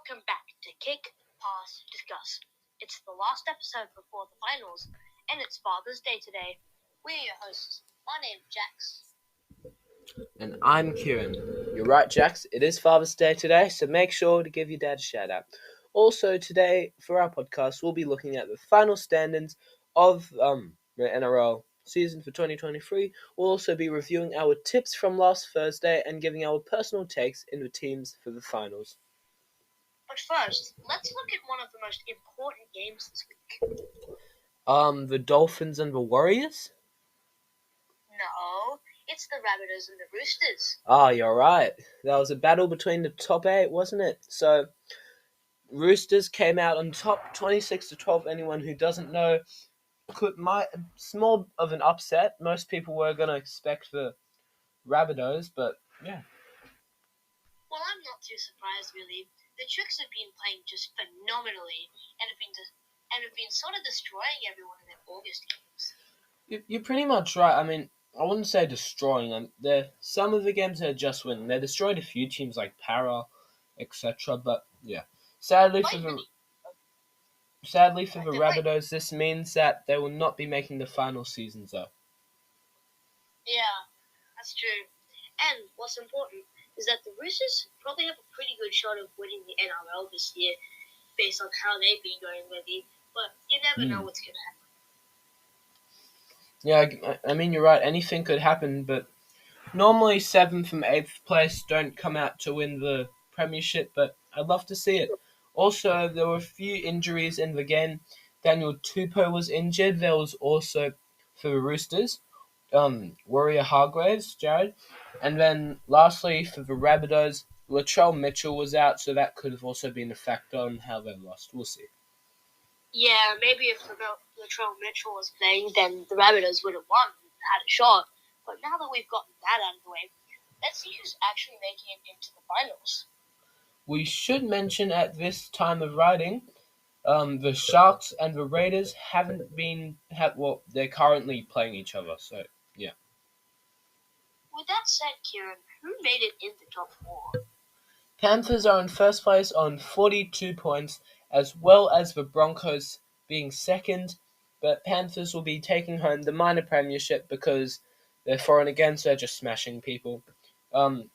Welcome back to Kick, Pass, Discuss. It's the last episode before the finals, and it's Father's Day today. We're your hosts. My name's Jax. And I'm Kieren. You're right, Jax. It is Father's Day today, so make sure to give your dad a shout out. Also, today for our podcast, we'll be looking at the final standings of the NRL season for 2023. We'll also be reviewing our tips from last Thursday and giving our personal takes in the teams for the finals. But first, let's look at one of the most important games this week. The Dolphins and the Warriors? No, it's the Rabbitohs and the Roosters. Ah, you're right. That was a battle between the top 8, wasn't it? So, Roosters came out on top 26-12. Anyone who doesn't know, it's more of an upset. Most people were going to expect the Rabbitohs, but yeah. Well, I'm not too surprised, really. The Tricks have been playing just phenomenally and have been sort of destroying everyone in their August games. You're pretty much right. I mean, I wouldn't say destroying them. Some of the games they're just winning. They destroyed a few teams like Para, etc. But yeah, sadly for the Rabbitohs, this means that they will not be making the final seasons though. Yeah, that's true. And what's important is that the Roosters probably have a pretty good shot of winning the NRL this year based on how they've been going lately. But you never know what's going to happen. Yeah, I mean, you're right. Anything could happen, but normally 7th and 8th place don't come out to win the premiership, but I'd love to see it. Also, there were a few injuries in the game. Daniel Tupou was injured. There was also, for the Roosters, Warrior Hargraves, Jared. And then, lastly, for the Rabbitohs, Latrell Mitchell was out, so that could have also been a factor on how they lost. We'll see. Yeah, maybe if Latrell Mitchell was playing, then the Rabbitohs would have won, had a shot. But now that we've gotten that out of the way, let's see who's actually making it into the finals. We should mention at this time of writing, the Sharks and the Raiders they're currently playing each other, so yeah. With that said, Kieren, who made it in the top 4? Panthers are in first place on 42 points, as well as the Broncos being second, but Panthers will be taking home the minor premiership because they're foreign again, so they're just smashing people.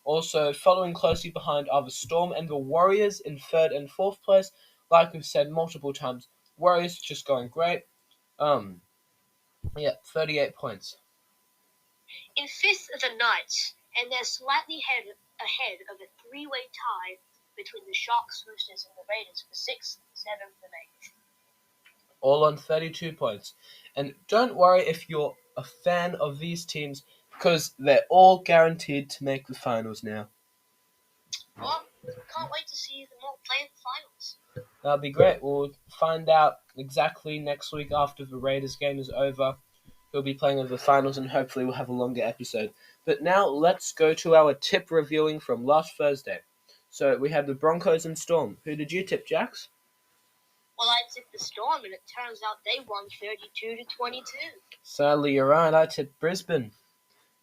Also, following closely behind are the Storm and the Warriors in third and fourth place. Like we've said multiple times, Warriors just going great. 38 points. In fifth are the Knights, and they're slightly ahead of a three-way tie between the Sharks, Roosters, and the Raiders for 6th, 7th, and 8th. All on 32 points. And don't worry if you're a fan of these teams, because they're all guaranteed to make the finals now. Well, can't wait to see them all play in the finals. That'll be great. We'll find out exactly next week after the Raiders game is over. We'll be playing in the finals and hopefully we'll have a longer episode. But now let's go to our tip reviewing from last Thursday. So we had the Broncos and Storm. Who did you tip, Jax? Well, I tipped the Storm, and it turns out they won 32-22. Sadly, you're right. I tipped Brisbane.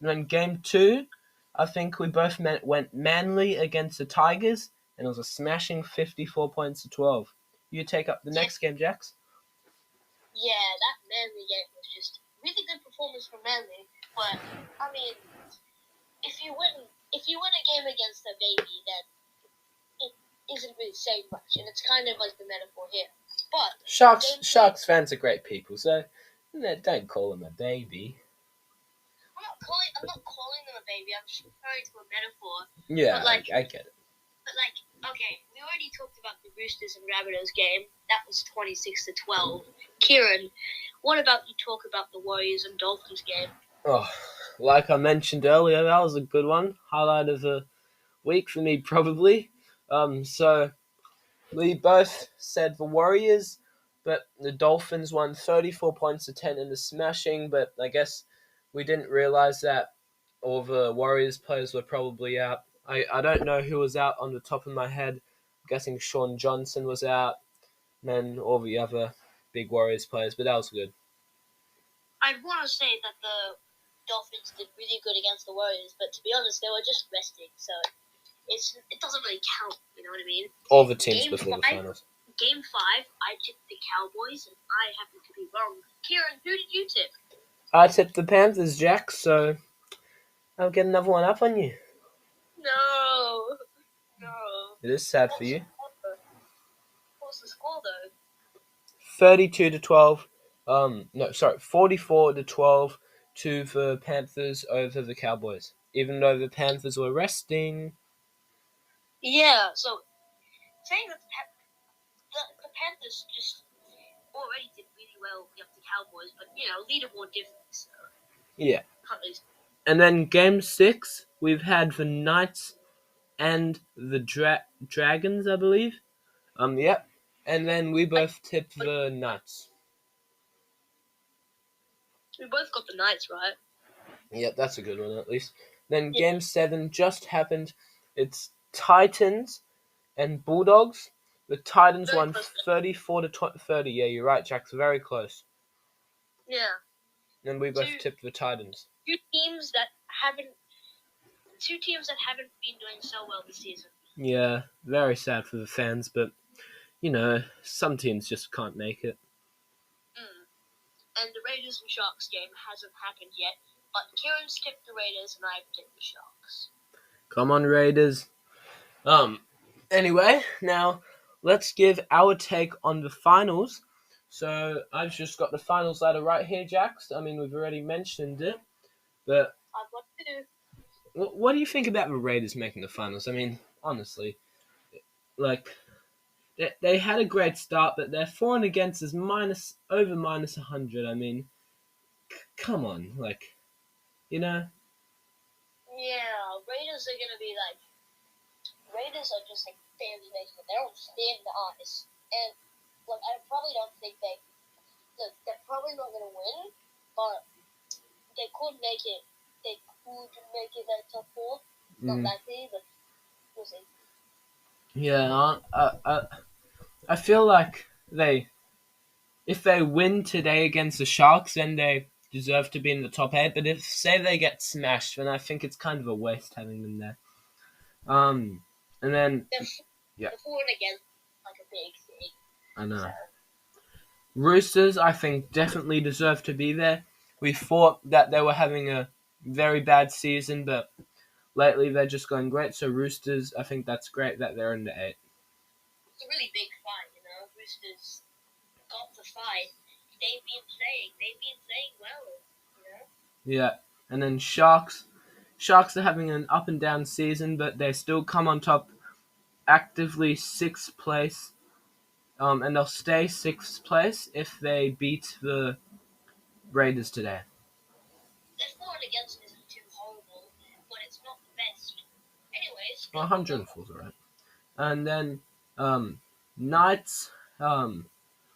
And then game 2, I think we both went Manly against the Tigers, and it was a smashing 54 points to 12. You take up the next game, Jax? Yeah, that Manly game was just really good performance from Manly. But I mean, if you win a game against a baby, then it isn't really saying much, and it's kind of like the metaphor here. But Sharks fans are great people, so don't call them a baby. I'm not calling them a baby. I'm just referring to a metaphor. Yeah, I get it. But okay, we already talked about the Roosters and Rabbitohs game. That was 26-12. Kieren, what about you talk about the Warriors and Dolphins game? Oh, like I mentioned earlier, that was a good one. Highlight of the week for me, probably. So we both said the Warriors, but the Dolphins won 34 points to 10 in the smashing, but I guess we didn't realize that all the Warriors players were probably out. I don't know who was out on the top of my head. I'm guessing Sean Johnson was out, and then all the other big Warriors players, but that was good. I'd want to say that the Dolphins did really good against the Warriors, but to be honest, they were just resting, so it doesn't really count. You know what I mean? All the teams Game before the 5. finals. Game 5, I tipped the Cowboys, and I happen to be wrong. Kieren, who did you tip? I tipped the Panthers, Jax, so I'll get another one up on you. No. It is sad for you. What's the score, though? 32-12. 44-12 to the Panthers over the Cowboys. Even though the Panthers were resting. Yeah, so saying that the Panthers just already did really well against the Cowboys, but, leaderboard difference. So Yeah. can't really... And then game 6, we've had the Knights and the Dragons, I believe. Yep. And then we both tipped the Knights. We both got the Knights, right? Yep, that's a good one at least. Then game 7 just happened. It's Titans and Bulldogs. The Titans won 34-30. Yeah, you're right, Jax. Very close. Yeah. And we both tipped the Titans. Two teams that haven't been doing so well this season. Yeah, very sad for the fans, but some teams just can't make it. And the Raiders and Sharks game hasn't happened yet, but Kieran's tipped the Raiders and I've tipped the Sharks. Come on, Raiders. Anyway, now let's give our take on the finals. So I've just got the finals ladder right here, Jax. I mean, we've already mentioned it, but I've got two. What do you think about the Raiders making the finals? I mean, honestly, they had a great start, but their for and against is over minus 100. I mean, come on, Yeah, Raiders are gonna be Raiders are just barely making it. They're on thin ice, and I probably don't think they're probably not gonna win, but they could make it. They could make it that top 4. Not likely, but we'll see. Yeah, I feel like if they win today against the Sharks, then they deserve to be in the top 8. But if, say, they get smashed, then I think it's kind of a waste having them there. And then they're for and against a big thing. I know. So. Roosters, I think, definitely deserve to be there. We thought that they were having a very bad season, but lately they're just going great. So Roosters, I think that's great that they're in the 8. It's a really big fight, Roosters got the fight. They've been playing well, Yeah, and then Sharks are having an up and down season, but they still come on top, actively 6th place. And they'll stay 6th place if they beat the Raiders today. Their for and against isn't too horrible, but it's not the best. Anyways. 104 is alright. And then Knights,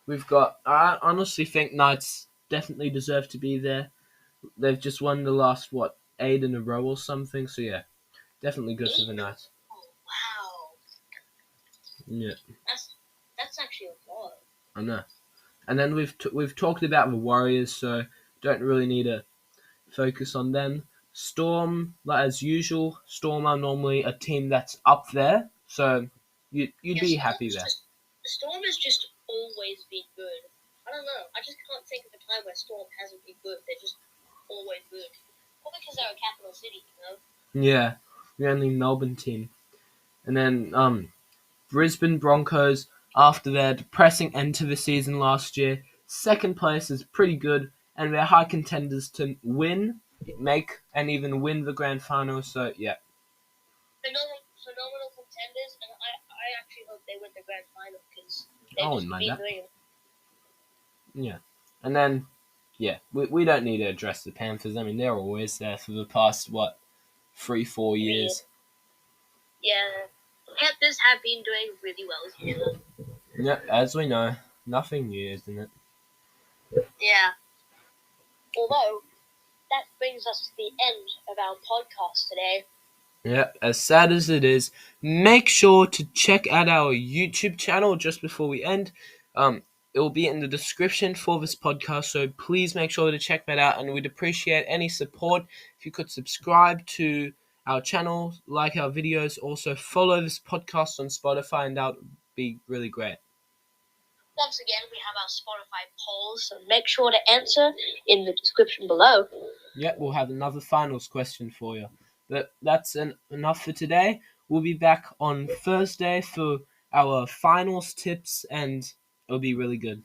we've got. I honestly think Knights definitely deserve to be there. They've just won the last 8 in a row or something. So yeah, definitely good for the Knights. Oh, wow. Yeah. That's actually a lot. I know. And then we've talked about the Warriors, so don't really need to focus on them. Storm, as usual, Storm are normally a team that's up there, so you'd be happy there. Storm has just always been good. I don't know. I just can't think of a time where Storm hasn't been good. They're just always good. Probably because they're a capital city, Yeah, the only Melbourne team. And then Brisbane Broncos, after their depressing end to the season last year, 2nd place is pretty good, and they're high contenders to win, and even win the grand final. So yeah. Phenomenal contenders, and I actually hope they win the grand final because they've just been doing it. Yeah, and then we don't need to address the Panthers. I mean, they're always there for the past 3-4 years. Yeah, the Panthers have been doing really well this year. Yeah, as we know, nothing new, isn't it? Yeah. Although, that brings us to the end of our podcast today. Yeah, as sad as it is, make sure to check out our YouTube channel just before we end. It will be in the description for this podcast, so please make sure to check that out, and we'd appreciate any support if you could subscribe to our channel, like our videos. Also, follow this podcast on Spotify, and that would be really great. Once again, we have our Spotify polls, so make sure to answer in the description below. Yeah, we'll have another finals question for you. But that's enough for today. We'll be back on Thursday for our finals tips, and it'll be really good.